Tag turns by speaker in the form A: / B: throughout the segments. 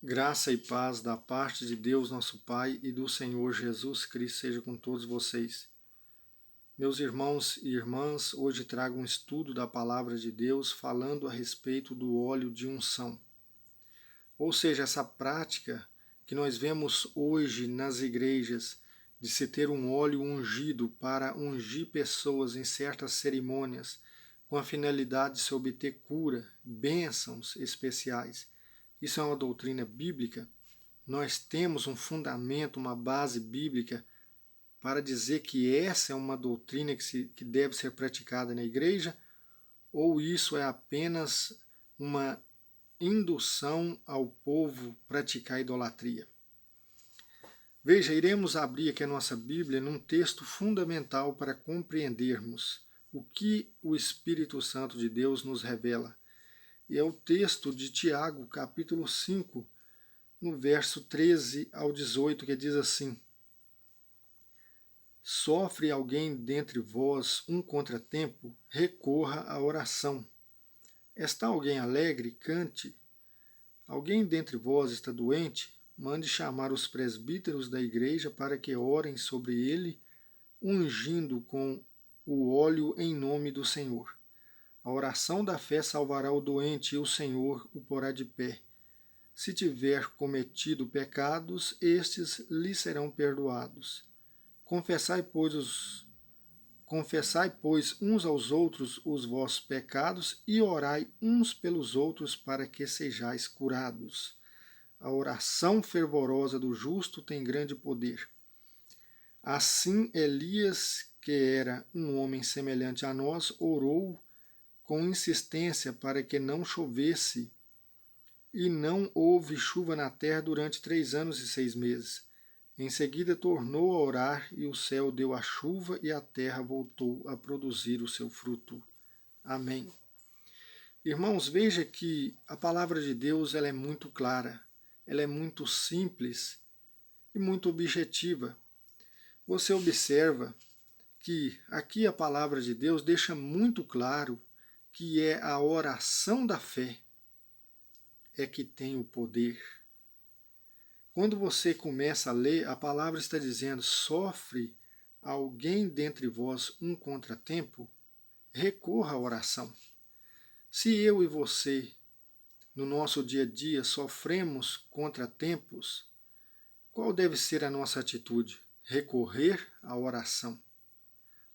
A: Graça e paz da parte de Deus, nosso Pai, e do Senhor Jesus Cristo seja com todos vocês. Meus irmãos e irmãs, hoje trago um estudo da Palavra de Deus falando a respeito do óleo de unção. Ou seja, essa prática que nós vemos hoje nas igrejas de se ter um óleo ungido para ungir pessoas em certas cerimônias com a finalidade de se obter cura, bênçãos especiais. Isso é uma doutrina bíblica. Nós temos um fundamento, uma base bíblica para dizer que essa é uma doutrina que deve ser praticada na igreja, ou isso é apenas uma indução ao povo praticar idolatria? Veja, iremos abrir aqui a nossa Bíblia num texto fundamental para compreendermos o que o Espírito Santo de Deus nos revela. E é o texto de Tiago, capítulo 5, no verso 13 ao 18, que diz assim: Sofre alguém dentre vós um contratempo, recorra à oração. Está alguém alegre, cante. Alguém dentre vós está doente, mande chamar os presbíteros da igreja para que orem sobre ele, ungindo com o óleo em nome do Senhor. A oração da fé salvará o doente e o Senhor o porá de pé. Se tiver cometido pecados, estes lhe serão perdoados. Confessai, pois, uns aos outros os vossos pecados e orai uns pelos outros para que sejais curados. A oração fervorosa do justo tem grande poder. Assim, Elias, que era um homem semelhante a nós, orou com insistência para que não chovesse, e não houve chuva na terra durante 3 anos e 6 meses. Em seguida tornou a orar, e o céu deu a chuva, e a terra voltou a produzir o seu fruto. Amém. Irmãos, veja que a palavra de Deus ela é muito clara, ela é muito simples e muito objetiva. Você observa que aqui a palavra de Deus deixa muito claro que é a oração da fé é que tem o poder. Quando você começa a ler, a palavra está dizendo: sofre alguém dentre vós um contratempo, recorra à oração. Se eu e você, no nosso dia a dia, sofremos contratempos, qual deve ser a nossa atitude? Recorrer à oração.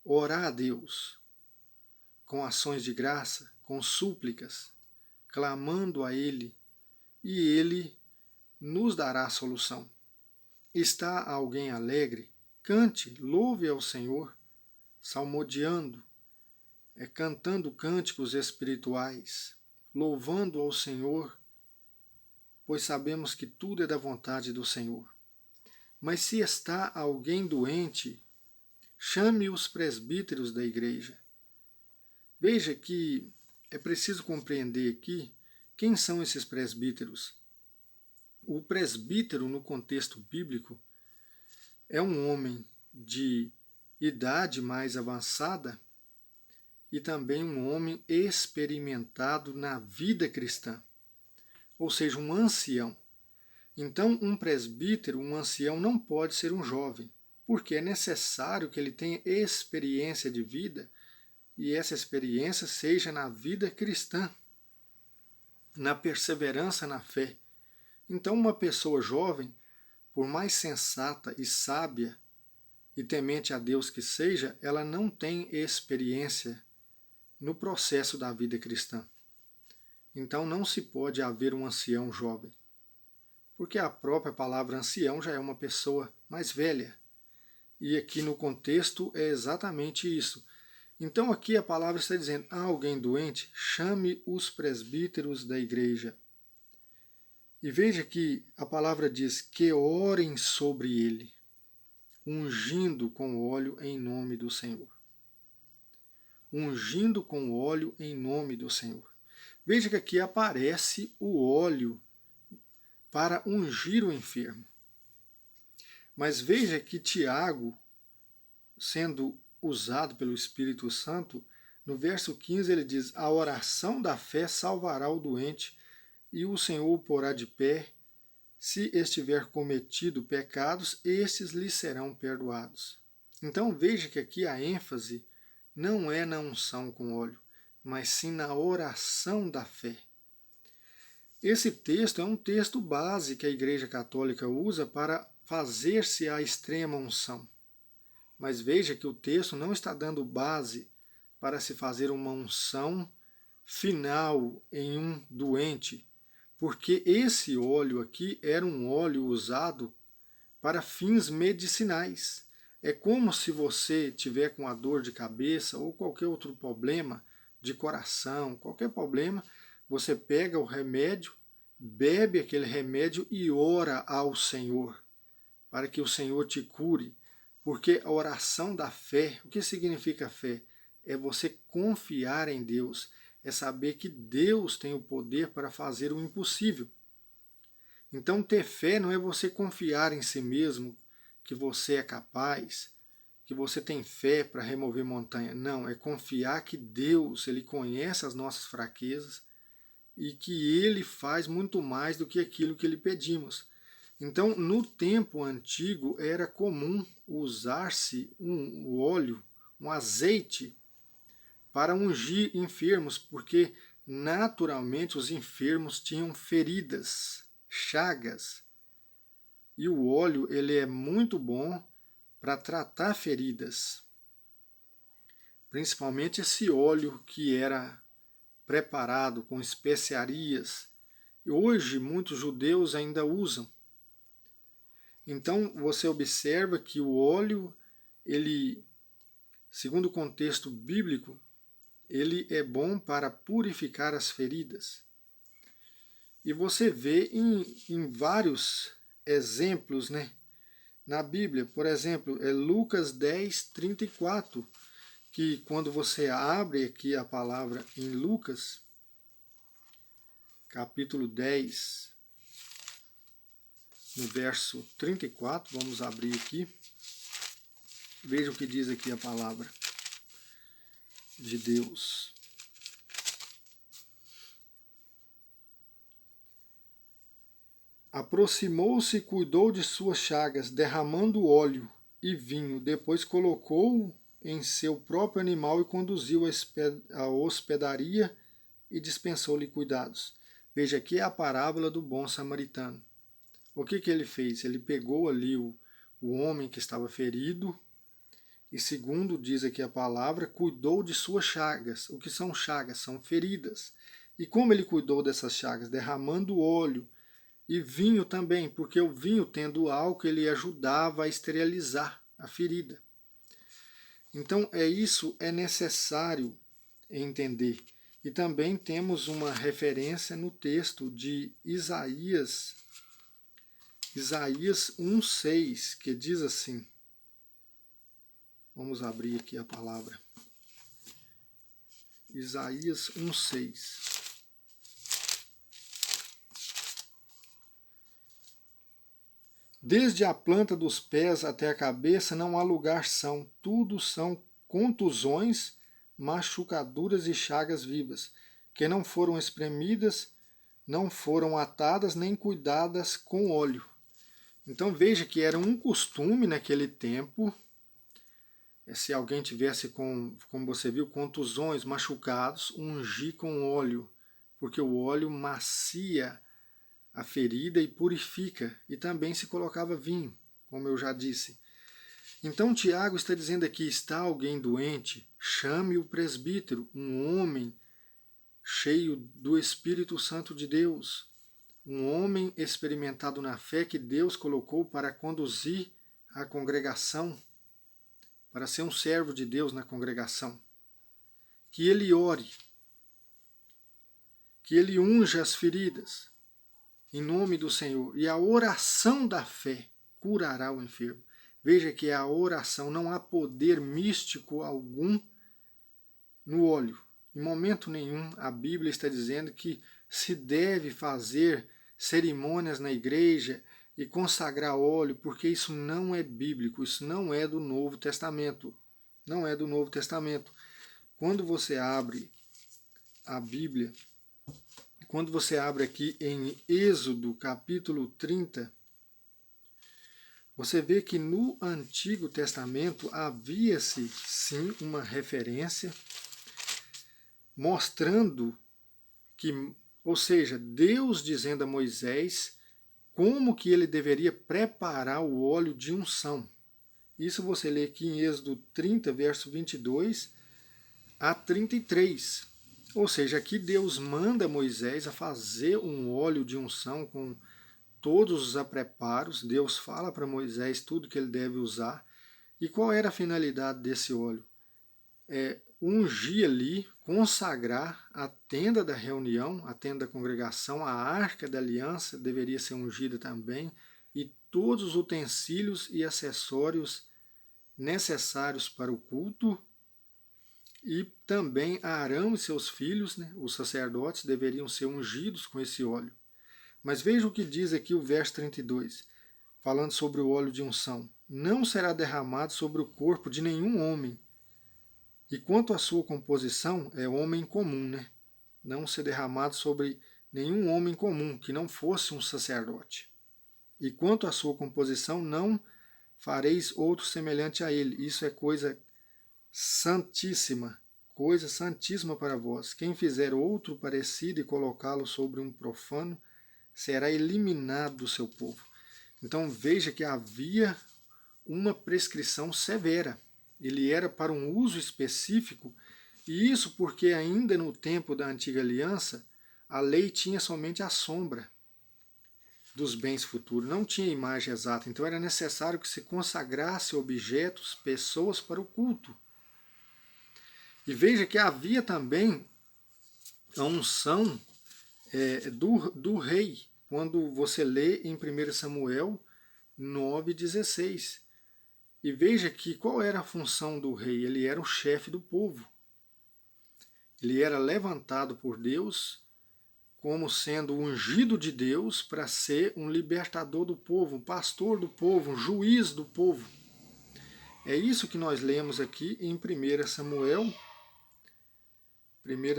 A: Orar a Deus com ações de graça, com súplicas, clamando a Ele, e Ele nos dará a solução. Está alguém alegre? Cante, louve ao Senhor, salmodiando, cantando cânticos espirituais, louvando ao Senhor, pois sabemos que tudo é da vontade do Senhor. Mas se está alguém doente, chame os presbíteros da igreja. Veja que é preciso compreender aqui quem são esses presbíteros. O presbítero, no contexto bíblico, é um homem de idade mais avançada e também um homem experimentado na vida cristã, ou seja, um ancião. Então, um presbítero, um ancião, não pode ser um jovem, porque é necessário que ele tenha experiência de vida e essa experiência seja na vida cristã, na perseverança na fé. Então, uma pessoa jovem, por mais sensata e sábia e temente a Deus que seja, ela não tem experiência no processo da vida cristã. Então, não se pode haver um ancião jovem, porque a própria palavra ancião já é uma pessoa mais velha. E aqui no contexto é exatamente isso. Então aqui a palavra está dizendo: há alguém doente? Chame os presbíteros da igreja. E veja que a palavra diz que orem sobre ele, ungindo com óleo em nome do Senhor. Ungindo com óleo em nome do Senhor. Veja que aqui aparece o óleo para ungir o enfermo. Mas veja que Tiago, sendo usado pelo Espírito Santo, no verso 15 ele diz: a oração da fé salvará o doente, e o Senhor o porá de pé. se estiver cometido pecados, estes lhe serão perdoados. Então veja que aqui a ênfase não é na unção com óleo, mas sim na oração da fé. Esse texto é um texto base que a Igreja Católica usa para fazer-se a extrema unção. Mas veja que o texto não está dando base para se fazer uma unção final em um doente, porque esse óleo aqui era um óleo usado para fins medicinais. É como se você tiver com a dor de cabeça ou qualquer outro problema de coração, qualquer problema, você pega o remédio, bebe aquele remédio e ora ao Senhor, para que o Senhor te cure. Porque a oração da fé, o que significa fé? É você confiar em Deus, é saber que Deus tem o poder para fazer o impossível. Então, ter fé não é você confiar em si mesmo, que você é capaz, que você tem fé para remover montanha. Não, é confiar que Deus, Ele conhece as nossas fraquezas e que Ele faz muito mais do que aquilo que lhe pedimos. Então, no tempo antigo, era comum usar-se um óleo, um azeite, para ungir enfermos, porque naturalmente os enfermos tinham feridas, chagas. E o óleo ele é muito bom para tratar feridas. Principalmente esse óleo que era preparado com especiarias. E hoje muitos judeus ainda usam. Então você observa que o óleo, ele, segundo o contexto bíblico, ele é bom para purificar as feridas. E você vê em vários exemplos, né, na Bíblia. Por exemplo, é Lucas 10, 34, que quando você abre aqui a palavra em Lucas, capítulo 10, no verso 34, vamos abrir aqui. Veja o que diz aqui a palavra de Deus. Aproximou-se e cuidou de suas chagas, derramando óleo e vinho. Depois colocou-o em seu próprio animal e conduziu à hospedaria e dispensou-lhe cuidados. Veja, aqui é a parábola do bom samaritano. O que ele fez? Ele pegou ali o homem que estava ferido e, segundo diz aqui a palavra, cuidou de suas chagas. O que são chagas? São feridas. E como ele cuidou dessas chagas? Derramando óleo e vinho também, porque o vinho, tendo álcool, ele ajudava a esterilizar a ferida. Então, isso é necessário entender. E também temos uma referência no texto de Isaías 1,6, que diz assim, vamos abrir aqui a palavra, Isaías 1,6. Desde a planta dos pés até a cabeça não há lugar são, tudo são contusões, machucaduras e chagas vivas, que não foram espremidas, não foram atadas nem cuidadas com óleo. Então veja que era um costume naquele tempo, se alguém tivesse como você viu, contusões, machucados, ungir com óleo, porque o óleo macia a ferida e purifica, e também se colocava vinho, como eu já disse. Então Tiago está dizendo aqui, está alguém doente, chame o presbítero, um homem cheio do Espírito Santo de Deus, um homem experimentado na fé que Deus colocou para conduzir a congregação, para ser um servo de Deus na congregação. Que ele ore, que ele unja as feridas, em nome do Senhor. E a oração da fé curará o enfermo. Veja que a oração, não há poder místico algum no óleo. Em momento nenhum a Bíblia está dizendo que se deve fazer cerimônias na igreja e consagrar óleo, porque isso não é bíblico, isso não é do Novo Testamento. Não é do Novo Testamento. Quando você abre a Bíblia quando você abre aqui em Êxodo capítulo 30, você vê que no Antigo Testamento havia-se sim uma referência mostrando que, ou seja, Deus dizendo a Moisés como que ele deveria preparar o óleo de unção. Isso você lê aqui em Êxodo 30, verso 22 a 33. Ou seja, aqui Deus manda Moisés a fazer um óleo de unção com todos os apreparos. Deus fala para Moisés tudo que ele deve usar. E qual era a finalidade desse óleo? Ungir ali, consagrar a tenda da reunião, a tenda da congregação, a arca da aliança deveria ser ungida também, e todos os utensílios e acessórios necessários para o culto. E também Arão e seus filhos, né, os sacerdotes, deveriam ser ungidos com esse óleo. Mas veja o que diz aqui o verso 32, falando sobre o óleo de unção. Não será derramado sobre o corpo de nenhum homem. E quanto à sua composição, é homem comum, né? Não ser derramado sobre nenhum homem comum, que não fosse um sacerdote. E quanto à sua composição, não fareis outro semelhante a ele. Isso é coisa santíssima para vós. Quem fizer outro parecido e colocá-lo sobre um profano, será eliminado do seu povo. Então veja que havia uma prescrição severa. Ele era para um uso específico, e isso porque ainda no tempo da antiga aliança, a lei tinha somente a sombra dos bens futuros, não tinha imagem exata. Então era necessário que se consagrasse objetos, pessoas para o culto. E veja que havia também a unção do rei, quando você lê em 1 Samuel 9,16. E veja que qual era a função do rei? Ele era o chefe do povo. Ele era levantado por Deus como sendo ungido de Deus para ser um libertador do povo, um pastor do povo, um juiz do povo. É isso que nós lemos aqui em 1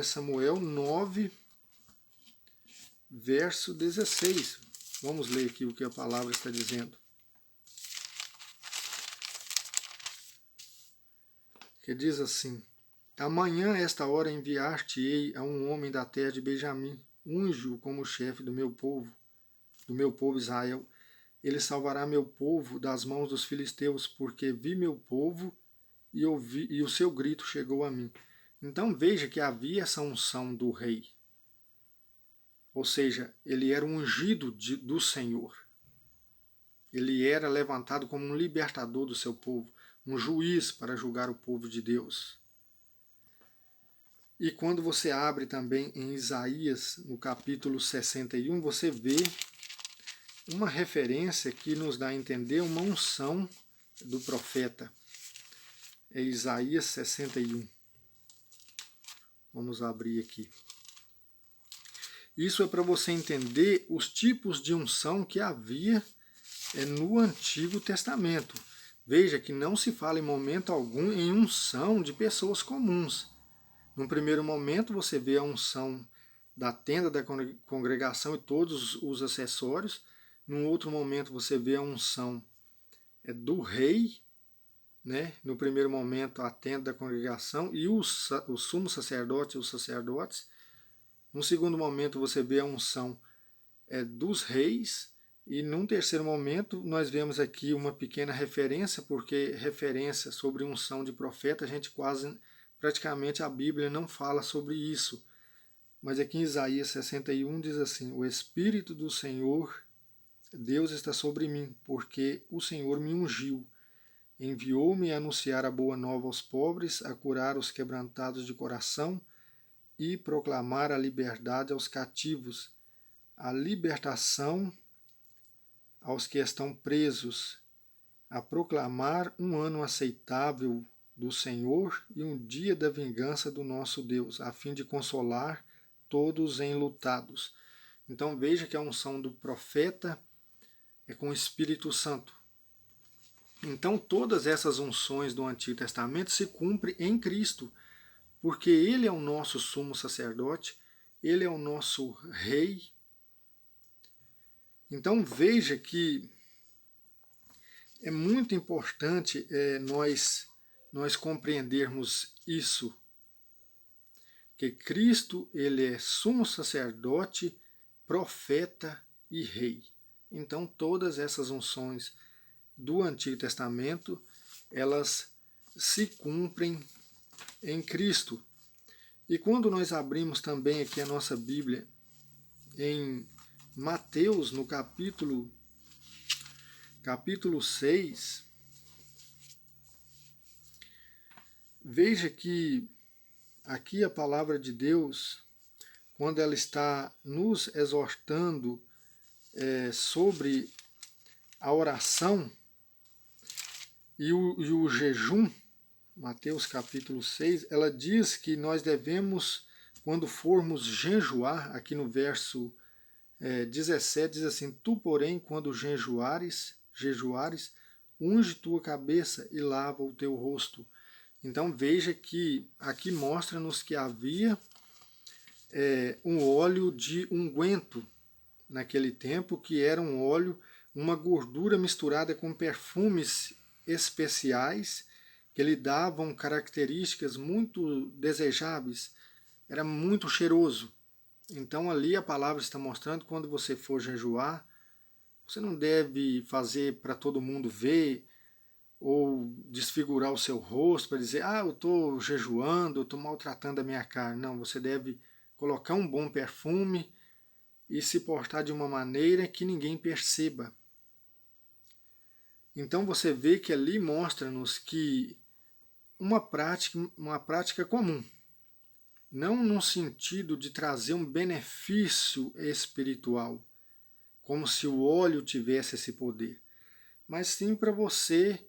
A: Samuel 9, verso 16. Vamos ler aqui o que a palavra está dizendo. Que diz assim: Amanhã, a esta hora, enviar-te-ei a um homem da terra de Benjamim, unge-o como chefe do meu povo Israel. Ele salvará meu povo das mãos dos filisteus, porque vi meu povo e ouvi, e o seu grito chegou a mim. Então veja que havia essa unção do rei. Ou seja, ele era ungido do Senhor. Ele era levantado como um libertador do seu povo, um juiz para julgar o povo de Deus. E quando você abre também em Isaías, no capítulo 61, você vê uma referência que nos dá a entender uma unção do profeta. É Isaías 61. Vamos abrir aqui. Isso é para você entender os tipos de unção que havia no Antigo Testamento. Veja que não se fala em momento algum em unção de pessoas comuns. Num primeiro momento você vê a unção da tenda da congregação e todos os acessórios. Num outro momento você vê a unção do rei, né? No primeiro momento a tenda da congregação e o sumo sacerdote e os sacerdotes. Num segundo momento você vê a unção dos reis. E num terceiro momento nós vemos aqui uma pequena referência, porque referência sobre unção de profeta, a gente praticamente a Bíblia não fala sobre isso. Mas aqui em Isaías 61 diz assim: O Espírito do Senhor, Deus está sobre mim, porque o Senhor me ungiu. Enviou-me a anunciar a boa nova aos pobres, a curar os quebrantados de coração e proclamar a liberdade aos cativos, a libertação aos que estão presos, a proclamar um ano aceitável do Senhor e um dia da vingança do nosso Deus, a fim de consolar todos enlutados. Então veja que a unção do profeta é com o Espírito Santo. Então todas essas unções do Antigo Testamento se cumprem em Cristo, porque Ele é o nosso sumo sacerdote Ele é o nosso rei. Então veja que é muito importante nós compreendermos isso, que Cristo ele é sumo sacerdote, profeta e rei. Então todas essas unções do Antigo Testamento, elas se cumprem em Cristo. E quando nós abrimos também aqui a nossa Bíblia em Mateus, no capítulo 6, veja que aqui a palavra de Deus, quando ela está nos exortando sobre a oração e o jejum, Mateus capítulo 6, ela diz que nós devemos, quando formos jejuar, aqui no verso 17, diz assim: Tu, porém, quando jejuares, unge tua cabeça e lava o teu rosto. Então veja que aqui mostra-nos que havia um óleo de unguento naquele tempo, que era um óleo, uma gordura misturada com perfumes especiais, que lhe davam características muito desejáveis, era muito cheiroso. Então ali a palavra está mostrando, quando você for jejuar, você não deve fazer para todo mundo ver, ou desfigurar o seu rosto para dizer, eu estou jejuando, eu estou maltratando a minha carne. Não, você deve colocar um bom perfume e se portar de uma maneira que ninguém perceba. Então você vê que ali mostra-nos que uma prática comum, não no sentido de trazer um benefício espiritual, como se o óleo tivesse esse poder, mas sim para você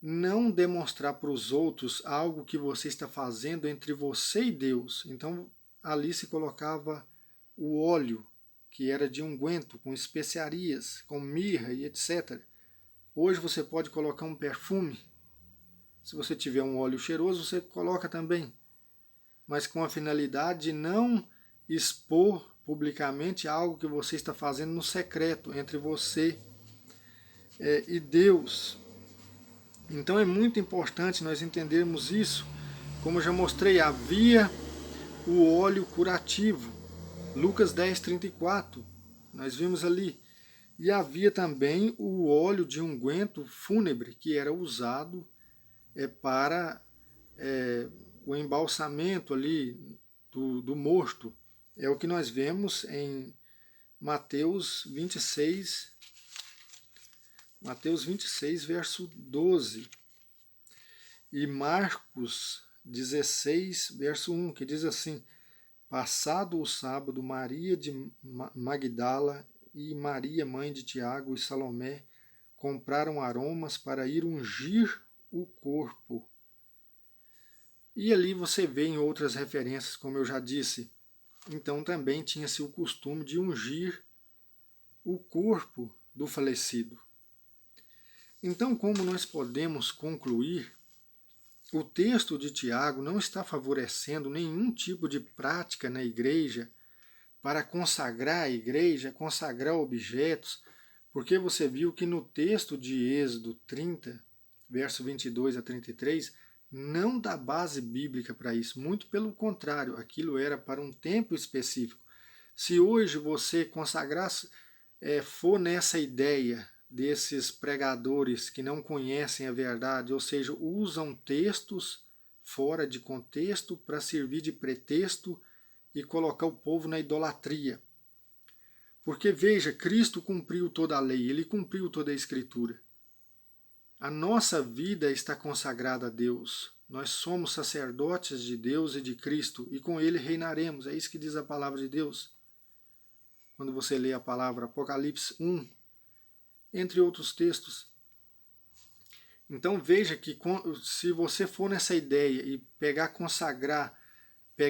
A: não demonstrar para os outros algo que você está fazendo entre você e Deus. Então ali se colocava o óleo, que era de unguento, com especiarias, com mirra e etc. Hoje você pode colocar um perfume. Se você tiver um óleo cheiroso, você coloca também, mas com a finalidade de não expor publicamente algo que você está fazendo no secreto entre você e Deus. Então é muito importante nós entendermos isso. Como eu já mostrei, havia o óleo curativo, Lucas 10:34, nós vimos ali. E havia também o óleo de unguento fúnebre, que era usado para o embalsamento ali do morto. É o que nós vemos em Mateus 26, verso 12. E Marcos 16, verso 1, que diz assim: Passado o sábado, Maria de Magdala e Maria, mãe de Tiago e Salomé, compraram aromas para ir ungir o corpo. E ali você vê em outras referências, como eu já disse, então também tinha-se o costume de ungir o corpo do falecido. Então, como nós podemos concluir, o texto de Tiago não está favorecendo nenhum tipo de prática na igreja para consagrar a igreja, consagrar objetos, porque você viu que no texto de Êxodo 30, verso 22 a 33, não dá base bíblica para isso. Muito pelo contrário, aquilo era para um tempo específico. Se hoje você consagrar, for nessa ideia desses pregadores que não conhecem a verdade, ou seja, usam textos fora de contexto para servir de pretexto e colocar o povo na idolatria. Porque veja, Cristo cumpriu toda a lei, ele cumpriu toda a Escritura. A nossa vida está consagrada a Deus. Nós somos sacerdotes de Deus e de Cristo, e com ele reinaremos. É isso que diz a palavra de Deus. Quando você lê a palavra Apocalipse 1, entre outros textos. Então veja que se você for nessa ideia e pegar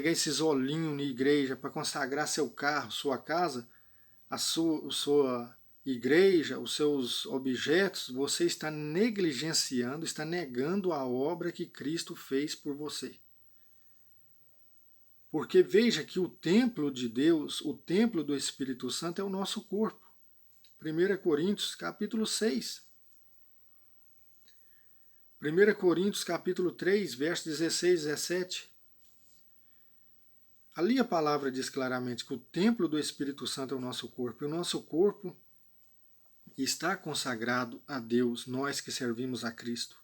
A: esses olhinhos na igreja para consagrar seu carro, sua casa, a sua igreja, os seus objetos, você está negligenciando, está negando a obra que Cristo fez por você. Porque veja que o templo de Deus, o templo do Espírito Santo é o nosso corpo. 1 Coríntios capítulo 6. 1 Coríntios capítulo 3, versos 16 e 17. Ali a palavra diz claramente que o templo do Espírito Santo é o nosso corpo. E o nosso corpo está consagrado a Deus, nós que servimos a Cristo.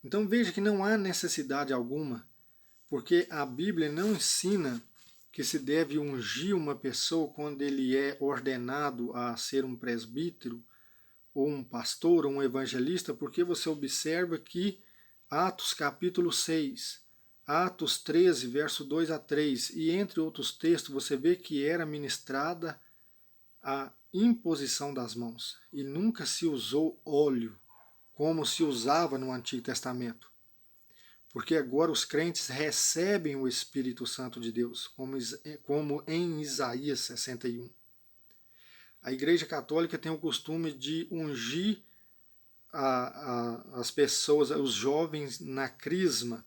A: Então veja que não há necessidade alguma, porque a Bíblia não ensina que se deve ungir uma pessoa quando ele é ordenado a ser um presbítero, ou um pastor, ou um evangelista, porque você observa que Atos capítulo 6, Atos 13, verso 2 a 3, e entre outros textos, você vê que era ministrada a imposição das mãos, e nunca se usou óleo, como se usava no Antigo Testamento. Porque agora os crentes recebem o Espírito Santo de Deus, como em Isaías 61. A Igreja Católica tem o costume de ungir as pessoas, os jovens, na crisma.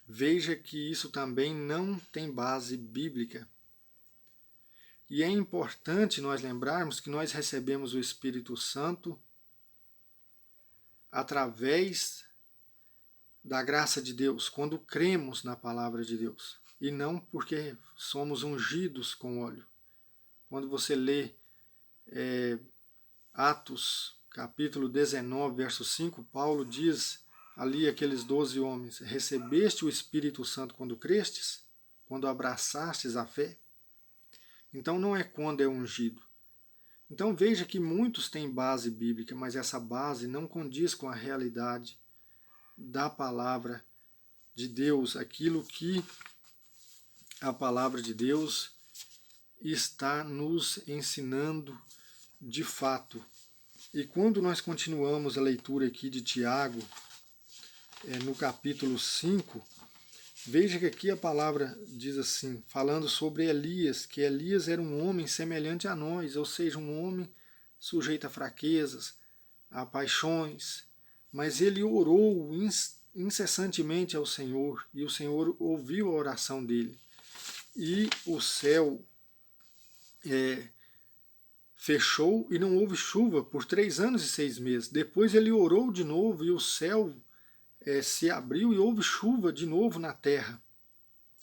A: Veja que isso também não tem base bíblica. E é importante nós lembrarmos que nós recebemos o Espírito Santo através da graça de Deus, quando cremos na palavra de Deus, e não porque somos ungidos com óleo. Quando você lê Atos capítulo 19, verso 5, Paulo diz ali aqueles 12 homens: recebeste o Espírito Santo quando crestes? Quando abraçastes a fé? Então não é quando é ungido. Então veja que muitos têm base bíblica, mas essa base não condiz com a realidade da palavra de Deus, aquilo que a palavra de Deus está nos ensinando de fato. E quando nós continuamos a leitura aqui de Tiago, no capítulo 5, veja que aqui a palavra diz assim, falando sobre Elias, que Elias era um homem semelhante a nós, ou seja, um homem sujeito a fraquezas, a paixões, mas ele orou incessantemente ao Senhor, e o Senhor ouviu a oração dele. E o céu fechou e não houve chuva por 3 anos e 6 meses. Depois ele orou de novo e o céu se abriu e houve chuva de novo na terra.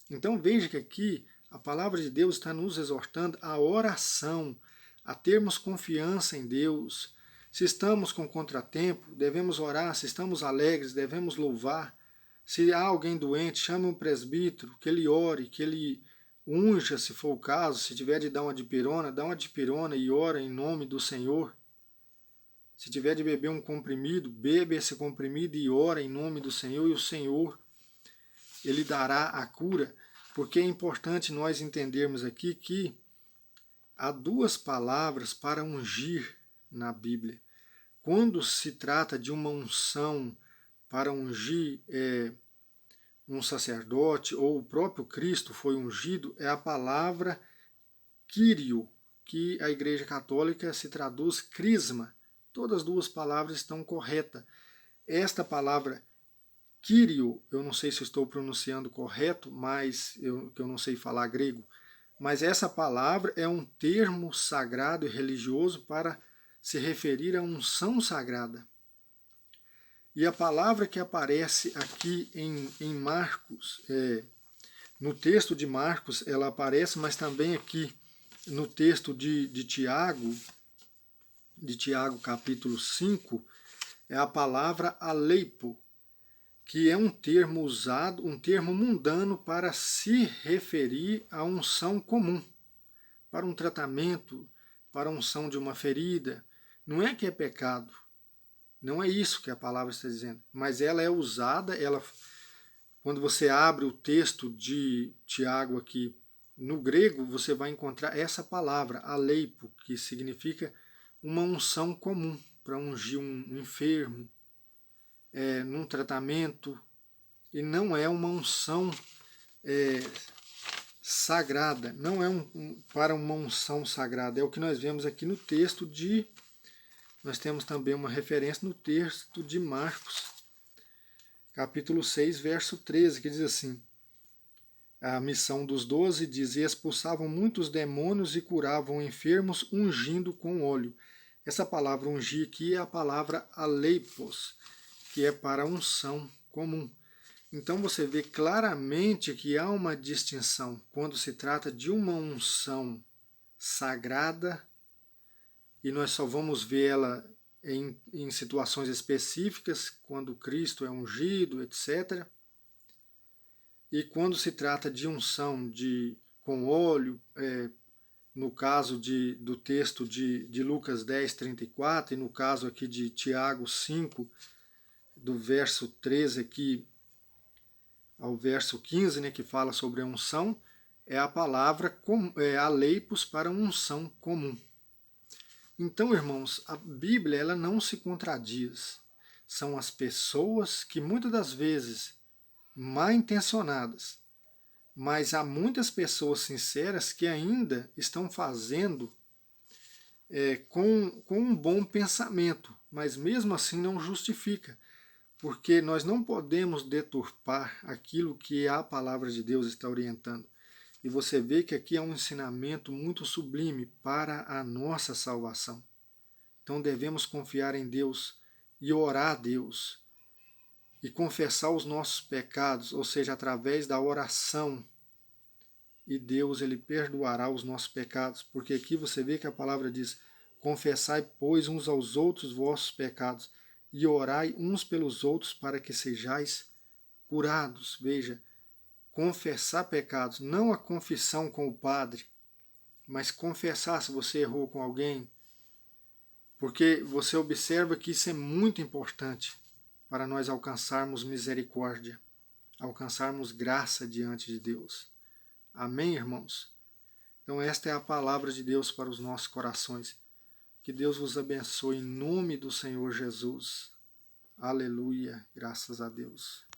A: Então veja que aqui a palavra de Deus está nos exortando à oração, a termos confiança em Deus. Se estamos com contratempo, devemos orar. Se estamos alegres, devemos louvar. Se há alguém doente, chame um presbítero, que ele ore, que ele unja, se for o caso. Se tiver de dar uma dipirona, dá uma dipirona e ora em nome do Senhor. Se tiver de beber um comprimido, bebe esse comprimido e ora em nome do Senhor, e o Senhor, ele dará a cura, porque é importante nós entendermos aqui que há 2 palavras para ungir na Bíblia. Quando se trata de uma unção para ungir um sacerdote, ou o próprio Cristo foi ungido, é a palavra Kyrio, que a Igreja Católica se traduz crisma. Todas as 2 palavras estão corretas. Esta palavra Kyrio, eu não sei se estou pronunciando correto, mas eu não sei falar grego, mas essa palavra é um termo sagrado e religioso para se referir à unção sagrada. E a palavra que aparece aqui em Marcos, no texto de Marcos ela aparece, mas também aqui no texto de Tiago capítulo 5, é a palavra aleipo, que é um termo usado, um termo mundano para se referir à unção comum, para um tratamento, para a unção de uma ferida. Não é que é pecado, não é isso que a palavra está dizendo, mas ela é usada, quando você abre o texto de Tiago aqui no grego, você vai encontrar essa palavra, aleipo, que significa uma unção comum, para ungir um enfermo, num tratamento, e não é uma unção sagrada, não é para uma unção sagrada, é o que nós vemos aqui no texto nós temos também uma referência no texto de Marcos, capítulo 6, verso 13, que diz assim: A missão dos 12 diz: e expulsavam muitos demônios e curavam enfermos, ungindo com óleo. Essa palavra ungir aqui é a palavra aleipos, que é para unção comum. Então você vê claramente que há uma distinção quando se trata de uma unção sagrada, e nós só vamos vê-la em situações específicas, quando Cristo é ungido, etc. E quando se trata de unção com óleo, no caso do texto de Lucas 10, 34, e no caso aqui de Tiago 5, do verso 13 aqui ao verso 15, né, que fala sobre a unção, é a palavra aleipos para unção comum. Então, irmãos, a Bíblia ela não se contradiz. São as pessoas que muitas das vezes mal intencionadas, mas há muitas pessoas sinceras que ainda estão fazendo com um bom pensamento, mas mesmo assim não justifica, porque nós não podemos deturpar aquilo que a palavra de Deus está orientando. E você vê que aqui é um ensinamento muito sublime para a nossa salvação. Então devemos confiar em Deus e orar a Deus e confessar os nossos pecados, ou seja, através da oração. E Deus ele perdoará os nossos pecados, porque aqui você vê que a palavra diz: confessai, pois, uns aos outros vossos pecados e orai uns pelos outros para que sejais curados. Veja, confessar pecados, não a confissão com o padre, mas confessar se você errou com alguém, porque você observa que isso é muito importante para nós alcançarmos misericórdia, alcançarmos graça diante de Deus. Amém, irmãos? Então esta é a palavra de Deus para os nossos corações. Que Deus vos abençoe em nome do Senhor Jesus. Aleluia, graças a Deus.